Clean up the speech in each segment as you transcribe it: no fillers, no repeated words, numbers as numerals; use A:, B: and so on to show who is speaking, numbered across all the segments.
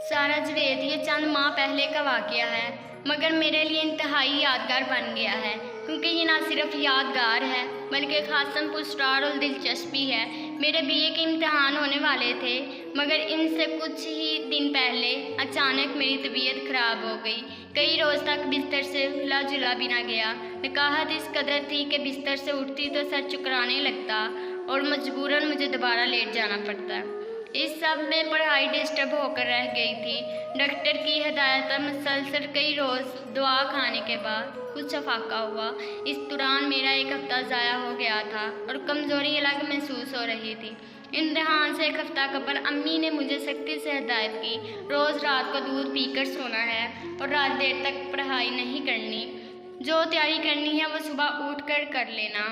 A: सारा जवेद ये चंद माह पहले का वाक़या है, मगर मेरे लिए इंतहाई यादगार बन गया है, क्योंकि ये ना सिर्फ यादगार है बल्कि ख़ासम पुरस्कार और दिलचस्प भी है। मेरे बीए के इम्तहान होने वाले थे, मगर इनसे कुछ ही दिन पहले अचानक मेरी तबीयत ख़राब हो गई। कई रोज़ तक बिस्तर से हिला जुला भी ना गया। नकाहत इस कदर थी कि बिस्तर से उठती तो सर चुकराने लगता और मजबूरन मुझे दोबारा लेट जाना पड़ता। इस सब में पढ़ाई डिस्टर्ब होकर रह गई थी। डॉक्टर की हिदायत पर मुसलसल कई रोज़ दवा खाने के बाद कुछ अफाका हुआ। इस दौरान मेरा एक हफ्ता ज़ाया हो गया था और कमज़ोरी अलग महसूस हो रही थी। इम्तिहान से एक हफ्ता कबल अम्मी ने मुझे सख्ती से हिदायत की, रोज़ रात को दूध पीकर सोना है और रात देर तक पढ़ाई नहीं करनी। जो तैयारी करनी है वो सुबह उठकर कर लेना।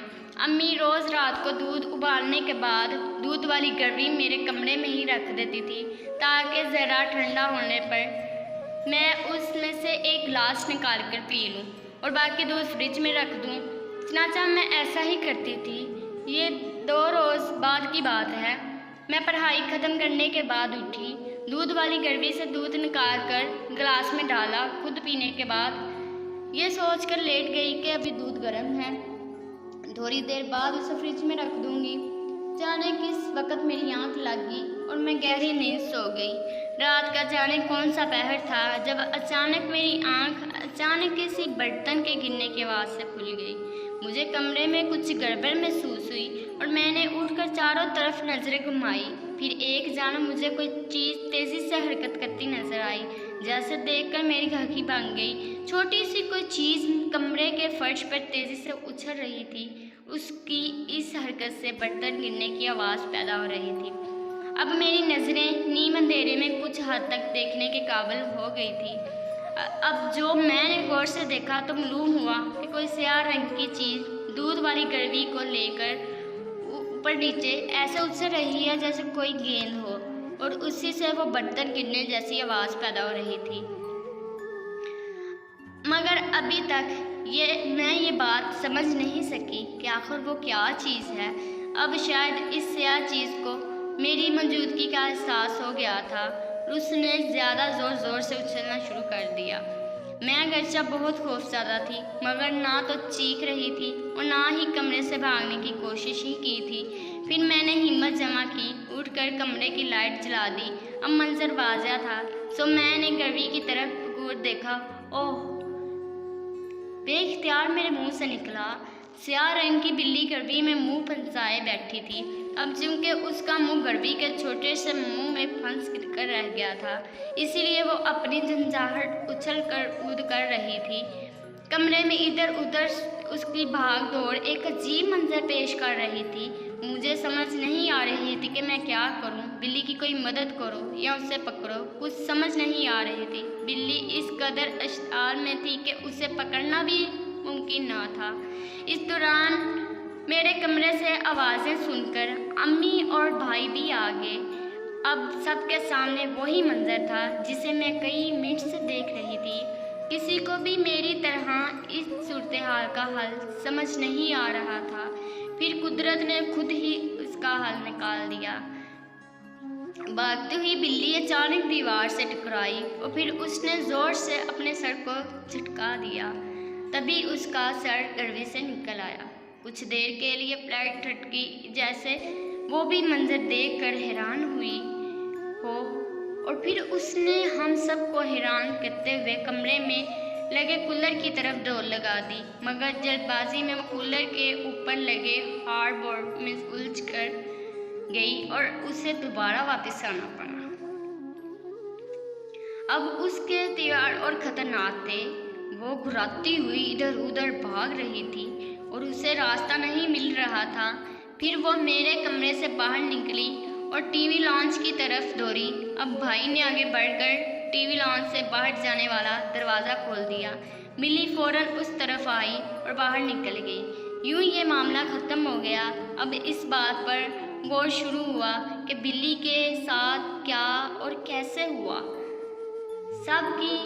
A: अम्मी रोज़ रात को दूध उबालने के बाद दूध वाली गरवी मेरे कमरे में ही रख देती थी, ताकि ज़रा ठंडा होने पर मैं उसमें से एक गिलास निकाल कर पी लूँ और बाकी दूध फ्रिज में रख दूँ। चनाचा मैं ऐसा ही करती थी। ये 2 रोज़ बाद की बात है। मैं पढ़ाई ख़त्म करने के बाद उठी, दूध वाली गरवी से दूध निकाल कर गिलास में डाला। खुद पीने के बाद ये सोचकर लेट गई कि अभी दूध गर्म है, थोड़ी देर बाद उसे फ्रिज में रख दूंगी। जाने किस वक़्त मेरी आंख लग गई और मैं गहरी नींद सो गई। रात का जाने कौन सा पहर था जब अचानक मेरी आंख किसी बर्तन के गिरने की आवाज़ से खुल गई। मुझे कमरे में कुछ गड़बड़ महसूस हुई और मैंने उठकर चारों तरफ नज़रें घुमाई। फिर एक जान मुझे कोई चीज़ तेज़ी से हरकत करती नजर आई, जैसे देखकर मेरी हंसी भाग गई। छोटी सी कोई चीज़ कमरे के फर्श पर तेज़ी से उछल रही थी। उसकी इस हरकत से बर्तन गिरने की आवाज़ पैदा हो रही थी। अब मेरी नज़रें नीम अंधेरे में कुछ हद तक देखने के काबिल हो गई थी। अब जो मैंने गौर से देखा तो मालूम हुआ कि कोई स्याह रंग की चीज़ दूध वाली गरवी को लेकर ऊपर नीचे ऐसे उछल रही है जैसे कोई गेंद हो, और उसी से वो बर्तन गिरने जैसी आवाज़ पैदा हो रही थी। मगर अभी तक मैं ये बात समझ नहीं सकी कि आखिर वो क्या चीज़ है। अब शायद इस स्याह चीज़ को मेरी मौजूदगी का एहसास हो गया था। उसने ज़्यादा ज़ोर से उछलना शुरू कर दिया। मैं अगरचे बहुत खौफज़दा थी, मगर ना तो चीख रही थी और ना ही कमरे से भागने की कोशिश ही की थी। फिर मैंने हिम्मत जमा की, उठकर कमरे की लाइट जला दी। अब मंजर वाज़िह था, सो मैंने गरवी की तरफ घूर देखा। ओह! बेख्तियार मेरे मुंह से निकला। स्याह रंग की बिल्ली गरवी में मुंह फंसाए बैठी थी। अब चूंकि उसका मुंह गरवी के छोटे से मुंह में फंस कर रह गया था, इसीलिए वो अपनी झंझाहट उछल कर कूद कर रही थी। कमरे में इधर उधर उसकी भाग दौड़ एक अजीब मंजर पेश कर रही थी। मुझे समझ नहीं आ रही थी कि मैं क्या करूं। बिल्ली की कोई मदद करो या उसे पकड़ो, कुछ समझ नहीं आ रही थी। बिल्ली इस कदर अश्तार में थी कि उसे पकड़ना भी मुमकिन ना था। इस दौरान मेरे कमरे से आवाज़ें सुनकर अम्मी और भाई भी आ गए। अब सबके सामने वही मंजर था जिसे मैं कई मिनट से देख रही थी। किसी को भी मेरी तरह इस सूरत हाल का हल समझ नहीं आ रहा था। फिर कुदरत ने खुद ही उसका हल निकाल दिया। भागती हुई बिल्ली अचानक दीवार से टकराई और फिर उसने ज़ोर से अपने सर को झटका दिया। तभी उसका सर गरवी से निकल आया। कुछ देर के लिए फ्लाइट ठटकी, जैसे वो भी मंजर देखकर हैरान हुई हो, और फिर उसने हम सबको हैरान करते हुए कमरे में लगे कूलर की तरफ दौड़ लगा दी। मगर जल्दबाजी में वो कूलर के ऊपर लगे हार्डबोर्ड में उलझ कर गई और उसे दोबारा वापस आना पड़ा। अब उसके हथियार और खतरनाक थे। वो घुराती हुई इधर उधर भाग रही थी और उसे रास्ता नहीं मिल रहा था। फिर वो मेरे कमरे से बाहर निकली और टीवी लॉन्च की तरफ दौड़ी। अब भाई ने आगे बढ़कर टीवी लॉन्च से बाहर जाने वाला दरवाज़ा खोल दिया। बिल्ली फ़ौरन उस तरफ आई और बाहर निकल गई। यूं ये मामला ख़त्म हो गया। अब इस बात पर गौर शुरू हुआ कि बिल्ली के साथ क्या और कैसे हुआ। सबकी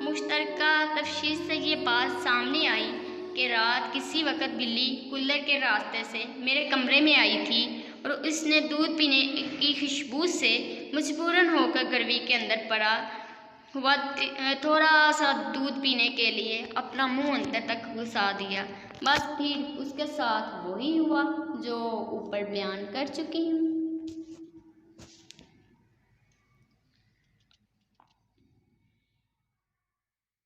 A: मुश्तरका तफसील से ये बात सामने आई कि रात किसी वक्त बिल्ली कूलर के रास्ते से मेरे कमरे में आई थी और उसने दूध पीने की खुशबू से मजबूरन होकर गर्वी के अंदर पड़ा हुआ थोड़ा सा दूध पीने के लिए अपना मुंह अंदर तक घुसा दिया। बस फिर उसके साथ वही हुआ जो ऊपर बयान कर चुकी हूँ।